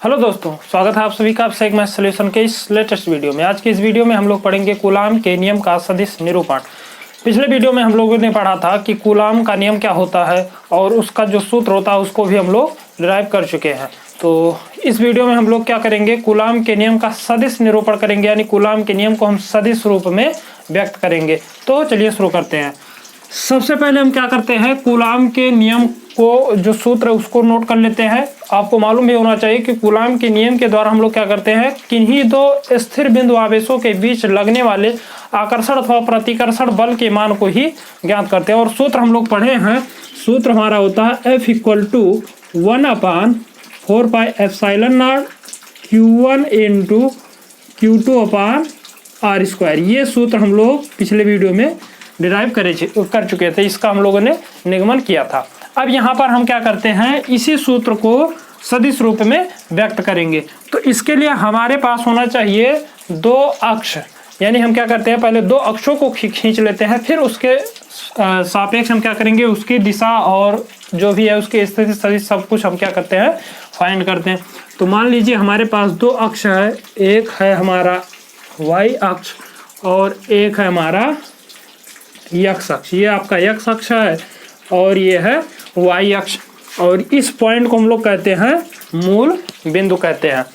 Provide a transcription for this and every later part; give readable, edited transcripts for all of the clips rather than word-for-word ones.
Hello दोस्तों, स्वागत है आप सभी का आपसे एक मैथ सॉल्यूशन के इस लेटेस्ट वीडियो में। आज की इस वीडियो में हम लोग पढ़ेंगे कूलाम के नियम का सदिश निरूपण। पिछले वीडियो में हम लोगों ने पढ़ा था कि कूलाम का नियम क्या होता है और उसका जो सूत्र होता है उसको भी हम लोग डिराइव कर चुके हैं। तो इस वीडियो में हम लोग क्या करेंगे, कूलाम के नियम का सदिश निरूपण करेंगे, यानी कूलाम के नियम को हम सदिश रूप में व्यक्त करेंगे। तो चलिए शुरू करते हैं। सबसे पहले हम क्या करते हैं, कूलाम के नियम को जो सूत्र है उसको नोट कर लेते हैं। आपको मालूम भी होना चाहिए कि कूलाम के नियम के द्वारा हम लोग क्या करते हैं, किन्हीं दो स्थिर बिंदु आवेशों के बीच लगने वाले आकर्षण अथवा प्रतिकर्षण बल के मान को ही ज्ञात करते हैं। और सूत्र हम लोग पढ़े हैं, सूत्र हमारा होता है F = 1/4πε0 Q1 × Q2/r²। ये सूत्र हम लोग पिछले वीडियो में डिराइव कर चुके थे, इसका हम लोगों ने निगमन किया था। अब यहाँ पर हम क्या करते हैं, इसी सूत्र को सदिश रूप में व्यक्त करेंगे। तो इसके लिए हमारे पास होना चाहिए दो अक्ष, यानी हम क्या करते हैं, पहले दो अक्षों को खींच लेते हैं, फिर उसके सापेक्ष हम क्या करेंगे, उसकी दिशा और जो भी है उसकी स्थिति सदिश सब कुछ हम क्या करते हैं, फाइंड करते हैं। तो मान लीजिए हमारे पास दो अक्ष है, एक है हमारा y अक्ष और एक है हमारा x अक्ष। ये आपका x अक्ष है और ये है y अक्ष, और इस पॉइंट को हम लोग कहते हैं मूल बिंदु कहते हैं।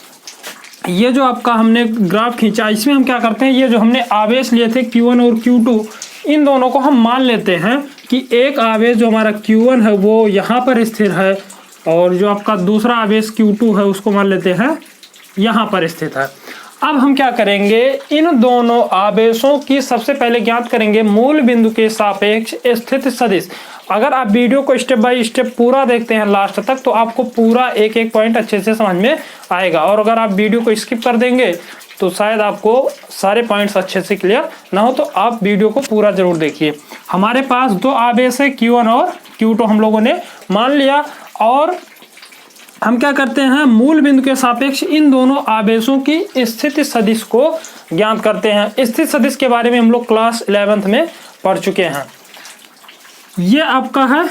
ये जो आपका हमने ग्राफ खींचा, इसमें हम क्या करते हैं, ये जो हमने आवेश लिए थे Q1 और Q2, इन दोनों को हम मान लेते हैं कि एक आवेश जो हमारा Q1 है वो यहाँ पर स्थिर है, और जो आपका दूसरा आवेश Q2 है उसको मान लेते हैं यहाँ पर स्थित है। अब हम क्या करेंगे, इन दोनों आवेशों की सबसे पहले ज्ञात करेंगे मूल बिंदु के सापेक्ष स्थिति सदिश। अगर आप वीडियो को स्टेप बाय स्टेप पूरा देखते हैं लास्ट तक, तो आपको पूरा एक एक पॉइंट अच्छे से समझ में आएगा। और अगर आप वीडियो को स्किप कर देंगे तो शायद आपको सारे पॉइंट्स अच्छे से क्लियर ना हो, तो आप वीडियो को पूरा जरूर देखिए। हमारे पास दो आवेश है Q1 और Q2 हम लोगों ने मान लिया, और हम क्या करते हैं, मूल बिंदु के सापेक्ष इन दोनों आवेशों की स्थिति सदिश को ज्ञात करते हैं। स्थिति सदिश के बारे में हम लोग क्लास 11th में पढ़ चुके हैं। ये आपका है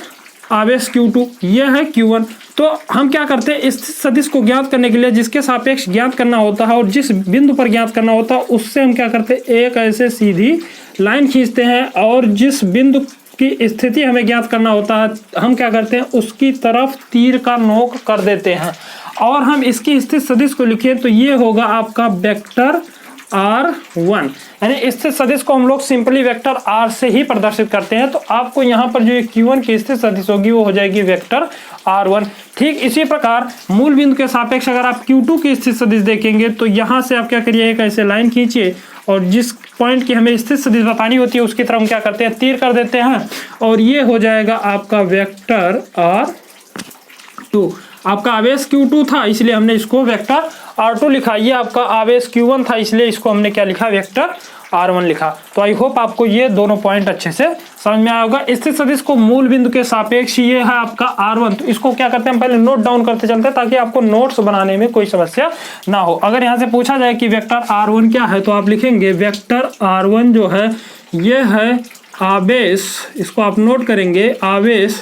आवेश Q2, ये है Q1। तो हम क्या करते हैं, स्थिति सदिश को ज्ञात करने के लिए जिसके सापेक्ष ज्ञात करना होता है और जिस बिंदु पर ज्ञात करना होता है, उससे हम क्या करते हैं, एक ऐसे सीधी लाइन खींचते हैं, और जिस बिंदु की स्थिति हमें ज्ञात करना होता है हम क्या करते हैं, उसकी तरफ तीर का नोक कर देते हैं, और हम इसकी स्थिति सदिश को लिखें तो ये होगा आपका वेक्टर R1। यानी स्थिति सदिश को हम लोग सिंपली वेक्टर R से ही प्रदर्शित करते हैं। तो आपको यहाँ पर जो Q1 की स्थिति सदिश होगी वो हो जाएगी वेक्टर R1। ठीक इसी प्रकार मूल बिंदु के सापेक्ष अगर आप Q2 की स्थिति सदिश देखेंगे तो यहाँ से आप क्या करिए, एक ऐसे लाइन खींचिए, और जिस पॉइंट की हमें स्थिति सदिश बतानी होती है उसकी तरफ हम क्या करते हैं, तीर कर देते हैं, और ये हो जाएगा आपका वेक्टर R2। आपका आवेश Q2 था इसलिए हमने इसको वेक्टर R2 लिखा। ये आपका आवेश Q1 था इसलिए इसको हमने क्या लिखा, वेक्टर R1 लिखा। तो आई होप आपको ये दोनों पॉइंट अच्छे से समझ में आया होगा। स्थिति सदिश को मूल बिंदु के सापेक्ष ये है आपका R1। तो इसको क्या करते हैं, पहले नोट डाउन करते चलते हैं ताकि आपको नोट्स बनाने में कोई समस्या ना हो। अगर यहाँ से पूछा जाए कि वेक्टर R1 क्या है, तो आप लिखेंगे वेक्टर R1 जो है ये है आवेश, इसको आप नोट करेंगे, आवेश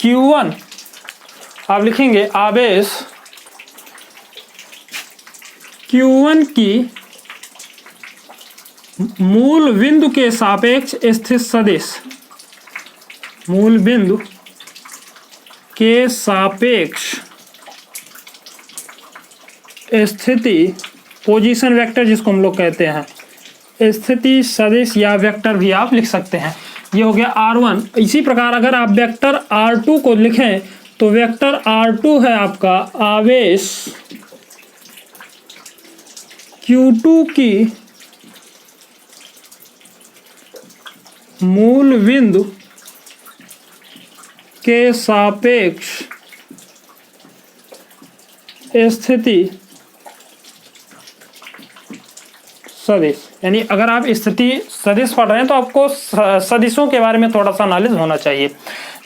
Q1, आप लिखेंगे आवेश Q1 की मूल बिंदु के सापेक्ष स्थित सदिश, मूल बिंदु के सापेक्ष स्थिति पोजीशन वेक्टर जिसको हम लोग कहते हैं, स्थिति सदिश या वेक्टर भी आप लिख सकते हैं। ये हो गया R1। इसी प्रकार अगर आप वेक्टर R2 को लिखें तो वेक्टर R2 है आपका आवेश Q2 की मूल बिंदु के सापेक्ष स्थिति सदिश। यानी अगर आप स्थिति सदिश पढ़ रहे हैं तो आपको सदिशों के बारे में थोड़ा सा नॉलेज होना चाहिए।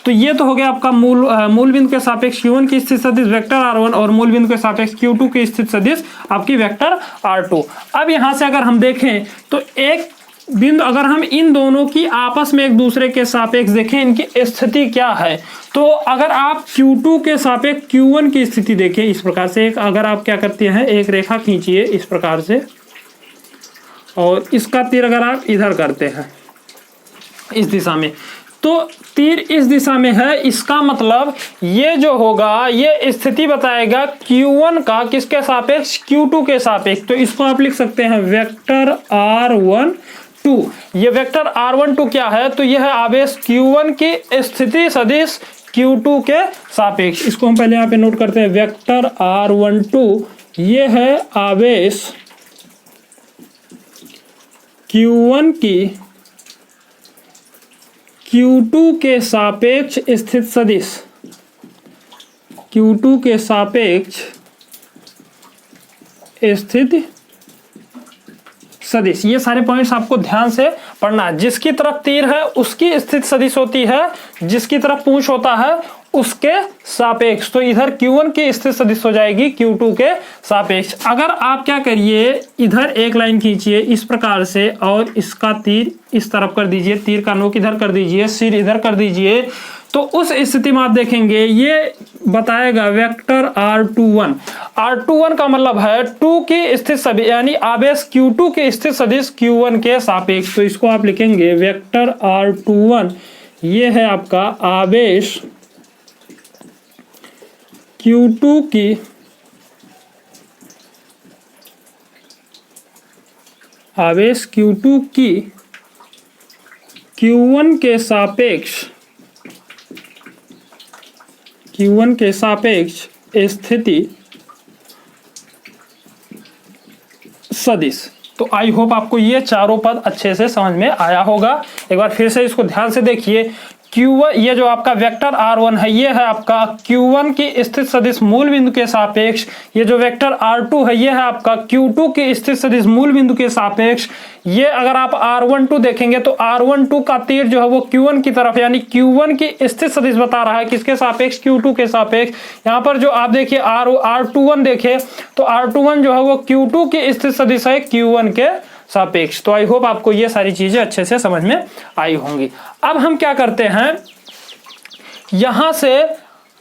तो ये तो हो गया आपका मूल बिंदु के सापेक्ष Q1 की स्थिति सदिश वेक्टर R1, और मूल बिंदु के सापेक्ष Q2 की स्थिति सदिश आपकी वेक्टर R2। अब यहाँ से अगर हम देखें तो एक बिंदु अगर हम इन दोनों की आपस में एक दूसरे के सापेक्ष देखें, इनकी स्थिति क्या है, तो अगर आप Q2 के सापेक्ष Q1 की स्थिति देखें इस प्रकार से, एक अगर आप क्या करते हैं, एक रेखा खींचिए इस प्रकार से, और इसका तीर अगर आप इधर करते हैं इस दिशा में, तो तीर इस दिशा में है, इसका मतलब ये जो होगा ये स्थिति बताएगा Q1 का किसके सापेक्ष, Q2 के सापेक्ष। तो इसको आप लिख सकते हैं वेक्टर R12। ये वेक्टर R12 क्या है, तो यह है आवेश Q1 की स्थिति सदिश Q2 के सापेक्ष। इसको हम पहले यहाँ पे नोट करते हैं, वेक्टर R12 ये है आवेश Q1 की Q2 के सापेक्ष स्थित सदिश, Q2 के सापेक्ष स्थित सदिश। ये सारे पॉइंट्स आपको ध्यान से पढ़ना है। जिसकी तरफ तीर है उसकी स्थित सदिश होती है, जिसकी तरफ पूंछ होता है उसके सापेक्ष। तो इधर Q1 की स्थित सदिश हो जाएगी Q2 के सापेक्ष। अगर आप क्या करिए, इधर एक लाइन खींचिए इस प्रकार से और इसका तीर इस तरफ कर दीजिए, तीर का नोक इधर कर दीजिए, सिर इधर कर दीजिए, तो उस स्थिति में आप देखेंगे ये बताएगा वेक्टर R21। R21 का मतलब है 2 की स्थित सदिश, यानी आवेश Q2 की स्थित सदिश Q1 के सापेक्ष। तो इसको आप लिखेंगे वेक्टर R21 ये है आपका आवेश Q2 की Q1 के सापेक्ष स्थिति सदिश। तो आई होप आपको ये चारों पद अच्छे से समझ में आया होगा। एक बार फिर से इसको ध्यान से देखिए, Q1 ये जो आपका वेक्टर R1 है ये है आपका Q1 की स्थित सदिश मूल बिंदु के सापेक्ष। ये जो वेक्टर R2 है ये है आपका Q2 की स्थित सदिश मूल बिंदु के सापेक्ष। ये अगर आप R12 देखेंगे तो R12 का तीर जो है वो Q1 की तरफ, यानी Q1 की स्थित सदिश बता रहा है किसके सापेक्ष, Q2 के सापेक्ष। यहाँ पर जो आप देखिए R21 देखे तो R21 जो है वो Q2 की स्थित सदिश है Q1 के सापेक्ष। तो आई होप आपको ये सारी चीजें अच्छे से समझ में आई होंगी। अब हम क्या करते हैं, यहां से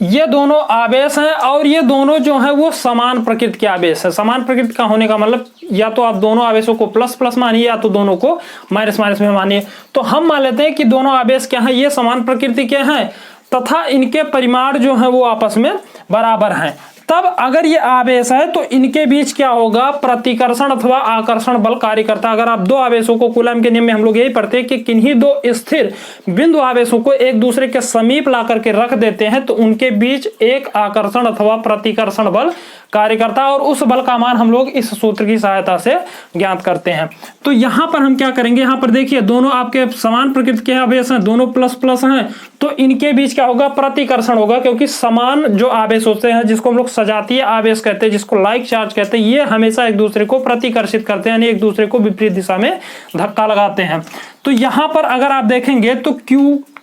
ये दोनों आवेश हैं और ये दोनों जो है वो समान प्रकृति के आवेश है। समान प्रकृति का होने का मतलब या तो आप दोनों आवेशों को प्लस प्लस मानिए या तो दोनों को माइनस माइनस में मानिए। तो हम मान लेते हैं कि दोनों आवेश क्या हैं, ये समान प्रकृति के हैं तथा इनके परिमाण जो है वो आपस में बराबर हैं। तब अगर ये आवेश है तो इनके बीच क्या होगा, प्रतिकर्षण अथवा आकर्षण बल कार्य करता है। अगर आप दो आवेशों को, कूलम के नियम में हम लोग यही पढ़ते हैं कि किन्हीं दो स्थिर बिंदु आवेशों को एक दूसरे के समीप ला करके रख देते हैं तो उनके बीच एक आकर्षण अथवा प्रतिकर्षण बल कार्य करता है और उस बल का मान हम लोग इस सूत्र की सहायता से ज्ञात करते हैं। तो यहां पर हम क्या करेंगे, यहां पर देखिए दोनों आपके समान प्रकृति के आवेश हैं, दोनों प्लस प्लस हैं, तो इनके बीच क्या होगा, प्रतिकर्षण होगा। क्योंकि समान जो आवेश होते हैं जिसको हम लोग सजातीय आवेश कहते हैं, जिसको लाइक चार्ज कहते हैं, ये हमेशा एक दूसरे को प्रतिकर्षित करते हैं, यानी एक दूसरे को विपरीत दिशा में धक्का लगाते हैं। तो यहां पर अगर आप देखेंगे तो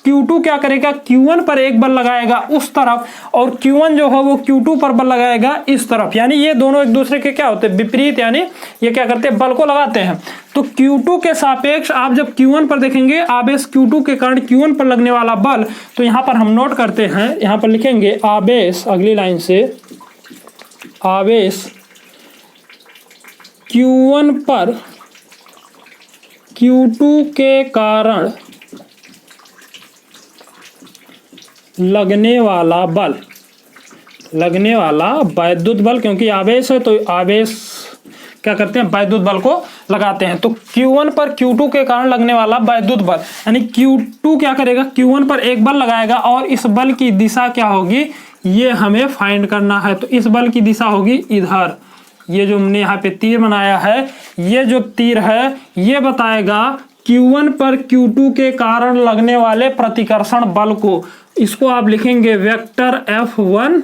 Q2 क्या करेगा, Q1 पर एक बल लगाएगा उस तरफ और Q1 जो है वो Q2 पर बल लगाएगा इस तरफ, यानी ये दोनों एक दूसरे के क्या होते हैं, विपरीत, यानी ये क्या करते हैं, बल को लगाते हैं। तो Q2 के सापेक्ष आप जब Q1 पर देखेंगे आवेश Q2 के कारण Q1 पर लगने वाला बल, तो यहां पर हम नोट करते हैं, यहां पर लिखेंगे आवेश, अगली लाइन से आवेश Q1 पर Q2 के कारण लगने वाला वैद्युत बल, क्योंकि आवेश है तो आवेश क्या करते हैं, वैद्युत बल को लगाते हैं। तो Q1 पर Q2 के कारण लगने वाला वैद्युत बल, यानी Q2 क्या करेगा, Q1 पर एक बल लगाएगा और इस बल की दिशा क्या होगी, ये हमें फाइंड करना है। तो इस बल की दिशा होगी इधर, ये जो हमने यहाँ पे तीर बनाया है, ये जो तीर है ये बताएगा Q1 पर Q2 के कारण लगने वाले प्रतिकर्षण बल को। इसको आप लिखेंगे वेक्टर F12।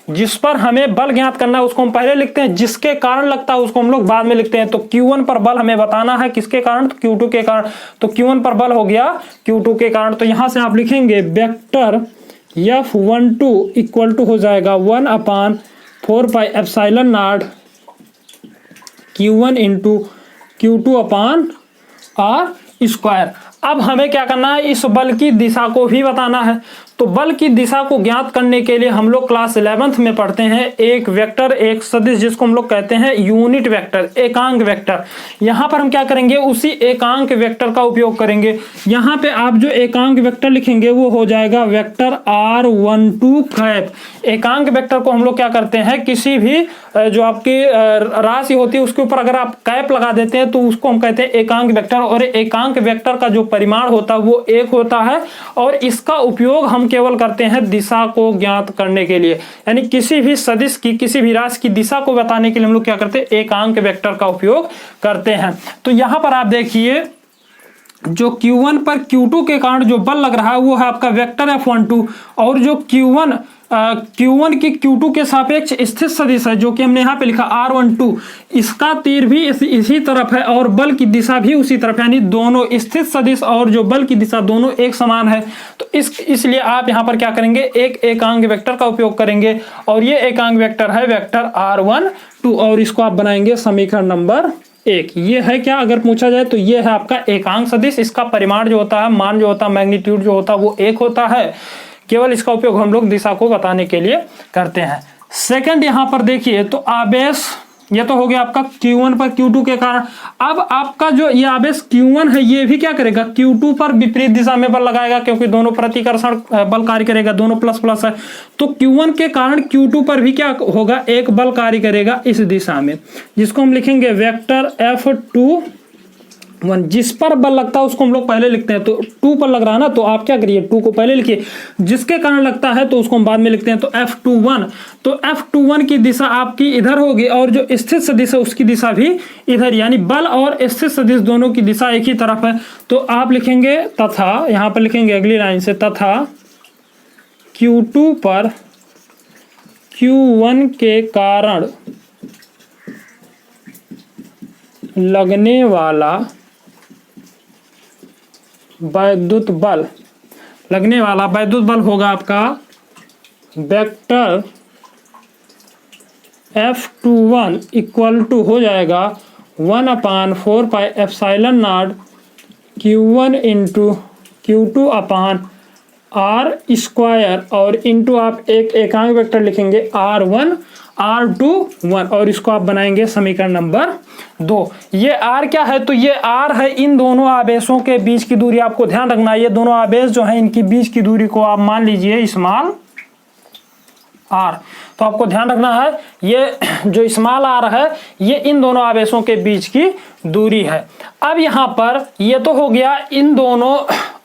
जिस पर हमें बल ज्ञात करना है उसको हम पहले लिखते हैं, जिसके कारण लगता है उसको हम लोग बाद में लिखते हैं। तो Q1 पर बल हमें बताना है किसके कारण, तो Q2 के कारण। तो Q1 पर बल हो गया Q2 के कारण। तो यहां से आप लिखेंगे वेक्टर F12 इक्वल टू हो जाएगा 1/4 pi epsilon not Q1 into Q2 upon R square. अब हमें क्या करना है, इस बल की दिशा को भी बताना है। तो बल की दिशा को ज्ञात करने के लिए हम लोग क्लास 11th में पढ़ते हैं एक वेक्टर, एक सदिश, जिसको हम लोग कहते हैं यूनिट वेक्टर, एकांक वेक्टर। यहां पर हम क्या करेंगे, उसी एकांक वेक्टर का उपयोग करेंगे। यहां पे आप जो एकांक वेक्टर लिखेंगे वो हो जाएगा वेक्टर r12 कैप। एकांक वेक्टर को हम लोग क्या करते हैं, किसी भी जो आपकी राशि होती है उसके ऊपर अगर आप कैप लगा देते हैं तो उसको हम कहते हैं एकांक वेक्टर। और एकांक वेक्टर का जो परिमाण होता है वो 1 होता है, और इसका उपयोग हम केवल करते हैं दिशा को ज्ञात करने के लिए। यानी किसी भी सदिश की, किसी भी राशि की दिशा को बताने के लिए हम लोग क्या करते हैं, एकांक वेक्टर का उपयोग करते हैं। तो यहां पर आप देखिए जो Q1 पर Q2 के कारण जो बल लग रहा है वो है आपका वेक्टर F12, और जो Q1 की Q2 के सापेक्ष स्थित सदिश है जो कि हमने यहाँ पे लिखा R12, इसका तीर भी इसी तरफ है और बल की दिशा भी उसी तरफ, यानी दोनों स्थित सदिश और जो बल की दिशा दोनों एक समान है। तो इसलिए आप यहाँ पर क्या करेंगे, एक एकांक वेक्टर का उपयोग करेंगे, और ये एकांक वेक्टर है वेक्टर R12, और इसको आप बनाएंगे समीकरण नंबर 1। ये है क्या, अगर पूछा जाए तो ये है आपका एकांक सदिश। इसका परिमाण जो होता है, मान जो होता है, मैग्नीट्यूड जो होता है वो 1 होता है। केवल इसका उपयोग हम लोग दिशा को बताने के लिए करते हैं। सेकंड यहां पर देखिए तो आवेश, ये तो हो गया आपका Q1 पर Q2 के कारण। अब आपका जो ये आवेश Q1 है ये भी क्या करेगा, Q2 पर विपरीत दिशा में बल लगाएगा, क्योंकि दोनों प्रतिकर्षण बल कार्य करेगा, दोनों प्लस प्लस है। तो Q1 के कारण Q2 पर भी क्या होगा, एक बल कार्य करेगा इस दिशा में, जिसको हम लिखेंगे वेक्टर F21। जिस पर बल लगता है उसको हम लोग पहले लिखते हैं। तो 2 पर लग रहा है ना, तो आप क्या करिए 2 को पहले लिखिए, जिसके कारण लगता है तो उसको हम बाद में लिखते हैं। तो F21, तो F21 की दिशा आपकी इधर होगी, और जो स्थित सदिश है उसकी दिशा भी इधर, यानी बल और स्थित सदिश दोनों की दिशा एक ही तरफ है। तो आप लिखेंगे तथा, यहां पर लिखेंगे अगली लाइन से, तथा Q2 पर Q1 के कारण लगने वाला वैद्युत बल, लगने वाला वैद्युत बल होगा आपका वेक्टर F21 इक्वल टू हो जाएगा 1/4 pi epsilon not Q1 into Q2 upon R square, और इंटू आप एक एकांक वेक्टर लिखेंगे R1 R21, और इसको आप बनाएंगे समीकरण नंबर 2। ये R क्या है, तो ये R है इन दोनों आवेशों के बीच की दूरी। आपको ध्यान रखना है ये दोनों आवेश जो है इनकी बीच की दूरी को आप मान लीजिए स्मॉल r। तो आपको ध्यान रखना है ये जो स्मॉल r है ये इन दोनों आवेशों के बीच की दूरी है। अब यहाँ पर ये तो हो गया इन दोनों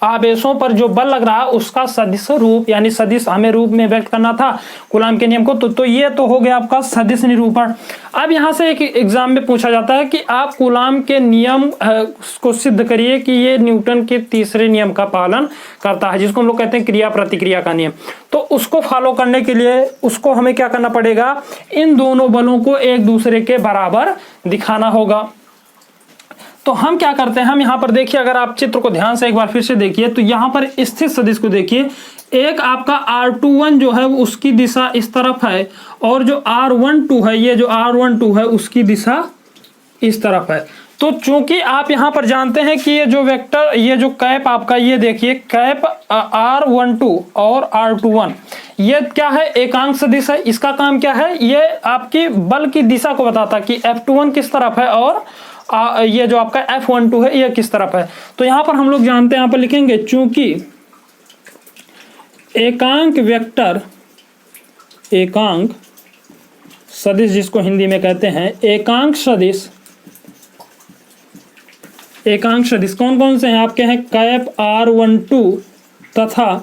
आवेशों पर जो बल लग रहा है उसका सदिश रूप, यानी सदिश हमें रूप में व्यक्त करना था कूलाम के नियम को। तो ये तो हो गया आपका सदिश निरूपण। अब यहाँ से एक एग्जाम में पूछा जाता है कि आप कूलाम के नियम को सिद्ध करिए कि ये न्यूटन के तीसरे नियम का पालन करता है, जिसको हम लोग कहते हैं क्रिया प्रतिक्रिया का नियम। तो उसको फॉलो करने के लिए उसको हमें क्या करना पड़ेगा, इन दोनों बलों को एक दूसरे के बराबर दिखाना होगा। तो हम क्या करते हैं, हम यहाँ पर देखिए, अगर आप चित्र को ध्यान से एक बार फिर से देखिए तो यहाँ पर स्थित सदिश को देखिए, एक आपका R21 जो है उसकी दिशा इस तरफ है, और जो R12 है, ये जो R12 है उसकी दिशा इस तरफ है। तो चूंकि आप यहाँ पर जानते हैं कि ये जो वेक्टर, ये जो कैप आपका, ये देखिए कैप R12 और R21 ये क्या है, एकांक सदिश है। इसका काम क्या है, ये आपकी बल की दिशा को बताता है कि F21 किस तरफ है और ये जो आपका F12 है ये किस तरफ है। तो यहां पर हम लोग जानते हैं, यहां पर लिखेंगे चूंकि एकांक वेक्टर, एकांक सदिश जिसको हिंदी में कहते हैं एकांक सदिश, एकांक सदिश कौन कौन से हैं आपके हैं, कैप R12 तथा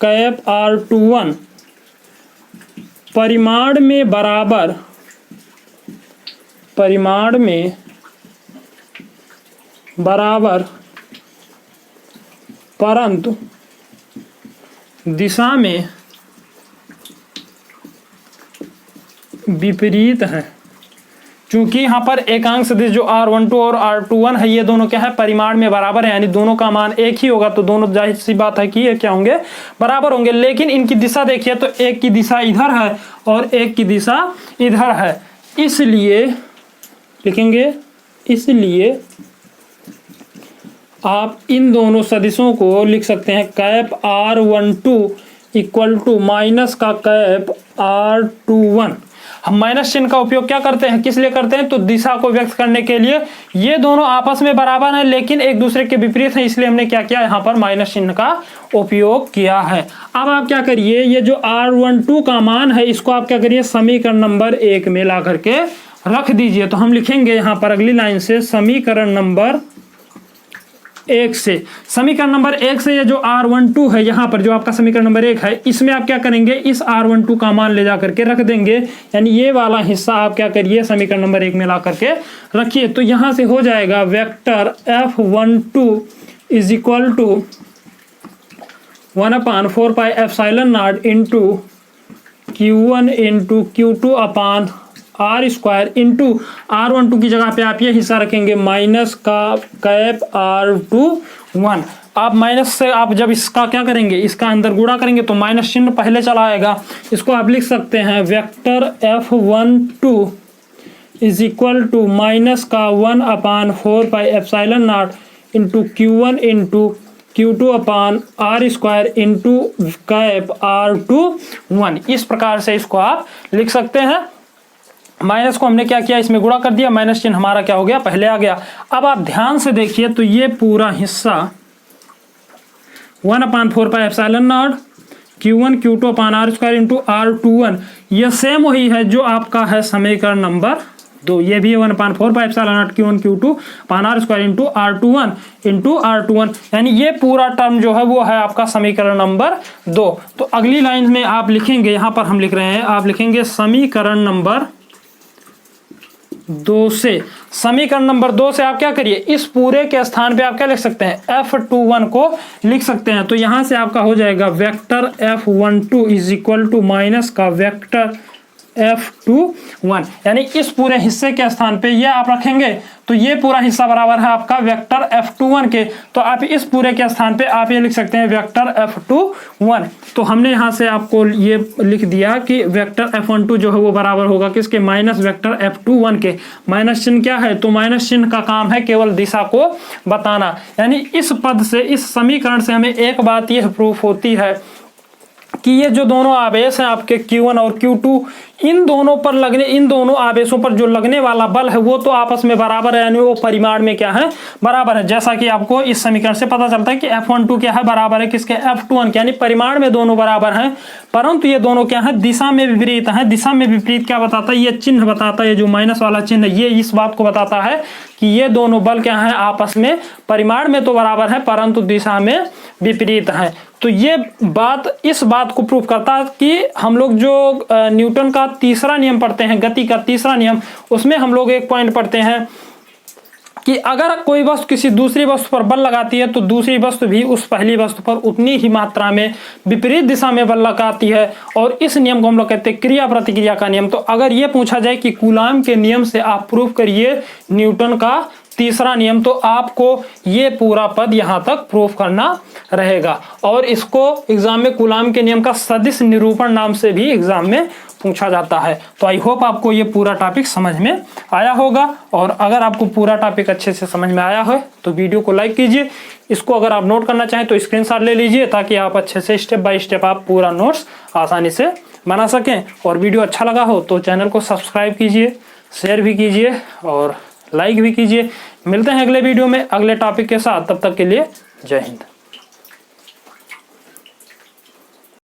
कैप R21 परिमाण में बराबर, परिमाण में बराबर परंतु दिशा में विपरीत है। चूंकि यहाँ पर एकांक सदिश जो R12 और R21 है ये दोनों क्या है, परिमाण में बराबर है, यानी दोनों का मान एक ही होगा, तो दोनों जाहिर सी बात है कि ये क्या होंगे, बराबर होंगे। लेकिन इनकी दिशा देखिए तो एक की दिशा इधर है और एक की दिशा इधर है, इसलिए लिखेंगे, इसलिए आप इन दोनों सदिशों को लिख सकते हैं cap R12 equal to minus का कैप R21। हम माइनस चिन्ह का उपयोग क्या करते हैं, किस लिए करते हैं, तो दिशा को व्यक्त करने के लिए। ये दोनों आपस में बराबर हैं लेकिन एक दूसरे के विपरीत हैं, इसलिए हमने क्या किया, यहाँ पर माइनस चिन्ह का उपयोग किया है। अब आप क्या करिए, ये जो R12 का मान है इसको आप क्या करिए, समीकरण नंबर 1 में ला करके रख दीजिए। तो हम लिखेंगे यहाँ पर अगली लाइन से समीकरण नंबर 1 से, समीकरण नंबर 1 से ये जो R12 है, यहाँ पर जो आपका समीकरण नंबर 1 है, इसमें आप क्या करेंगे, इस R12 का मान ले जा करके रख देंगे, यानी ये वाला हिस्सा आप क्या करिए, समीकरण नंबर 1 में ला करके रखिए। तो यहाँ से हो जाएगा vector F12 is equal to 1/4 pi epsilon not into Q1 into Q2 upon R square into R12 की जगह पे आप ये हिस्सा रखेंगे माइनस का कैप R21। आप माइनस से आप जब इसका क्या करेंगे, इसका अंदर गुणा करेंगे तो माइनस चिन्ह पहले चला आएगा। इसको आप लिख सकते हैं vector F12 is equal to minus का 1/4 pi epsilon not into Q1 into Q2 upon R square into cap R21। इस प्रकार से इसको आप लिख सकते हैं। माइनस को हमने क्या किया, इसमें गुणा कर दिया, माइनस चिन्ह हमारा क्या हो गया, पहले आ गया। अब आप ध्यान से देखिए तो ये पूरा हिस्सा 1/4 pi epsilon not Q1 Q2 upon R square into R21, ये सेम वही है जो आपका है समीकरण नंबर 2। ये भी 1/4 pi epsilon not Q1 Q2 upon R square into R21, यानी ये पूरा टर्म जो है वो है आपका समीकरण नंबर 2। तो अगली लाइन में आप लिखेंगे, यहाँ पर हम लिख रहे हैं, आप लिखेंगे समीकरण नंबर 2 से, समीकरण नंबर 2 से आप क्या करिए, इस पूरे के स्थान पे आप क्या लिख सकते हैं, F21 को लिख सकते हैं। तो यहां से आपका हो जाएगा vector F12 is equal to minus का वेक्टर F21, यानी इस पूरे हिस्से के स्थान पे ये आप रखेंगे तो ये पूरा हिस्सा बराबर है आपका वेक्टर F21 के। तो आप इस पूरे के स्थान पे आप ये लिख सकते हैं वेक्टर F21। तो हमने यहाँ से आपको ये लिख दिया कि वेक्टर F12 जो है वो बराबर होगा किसके, माइनस वेक्टर F21 के। माइनस चिन्ह क्या है, तो माइनस चिन्ह का काम है केवल दिशा को बताना। यानी इस पद से, इस समीकरण से हमें एक बात यह प्रूफ होती है कि ये जो दोनों आवेश हैं आपके Q1 और Q2, इन दोनों आवेशों पर जो लगने वाला बल है वो तो आपस में बराबर है, यानी वो परिमाण में क्या है, बराबर है। जैसा कि आपको इस समीकरण से पता चलता है कि F12 क्या है, बराबर है किसके, F21 के, यानी परिमाण में दोनों बराबर हैं, परंतु ये दोनों क्या है, दिशा में विपरीत है। दिशा में विपरीत क्या बताता है, ये चिन्ह बताता है, ये जो माइनस वाला चिन्ह ये इस बात को बताता है कि ये दोनों बल क्या है, आपस में परिमाण में तो बराबर है परंतु दिशा में विपरीत है। तो ये बात इस बात को प्रूफ करता है कि हम लोग जो न्यूटन का तीसरा नियम पढ़ते हैं, गति का तीसरा नियम, उसमें हम लोग एक पॉइंट पढ़ते हैं कि अगर कोई वस्तु किसी दूसरी वस्तु पर बल लगाती है तो दूसरी वस्तु भी उस पहली वस्तु पर उतनी ही मात्रा में विपरीत दिशा में बल लगाती है, और इस नियम को हम लोग कहते हैं क्रिया प्रतिक्रिया का नियम। तो अगर ये पूछा जाए कि कूलाम के नियम से आप प्रूफ करिए न्यूटन का तीसरा नियम, तो आपको ये पूरा पद यहां तक प्रूफ करना रहेगा। और इसको एग्जाम में कूलाम के नियम का सदिश निरूपण नाम से भी एग्जाम में पूछा जाता है। तो आई होप आपको ये पूरा टॉपिक समझ में आया होगा, और अगर आपको पूरा टॉपिक अच्छे से समझ में आया है तो वीडियो को लाइक कीजिए। इसको अगर आप नोट करना चाहें तो स्क्रीनशॉट ले लीजिए, ताकि आप अच्छे से स्टेप बाय स्टेप आप पूरा नोट्स आसानी से बना सकें। और वीडियो अच्छा लगा हो तो चैनल को सब्सक्राइब कीजिए, शेयर भी कीजिए और लाइक भी कीजिए। मिलते हैं अगले वीडियो में अगले टॉपिक के साथ, तब तक के लिए जय हिंद।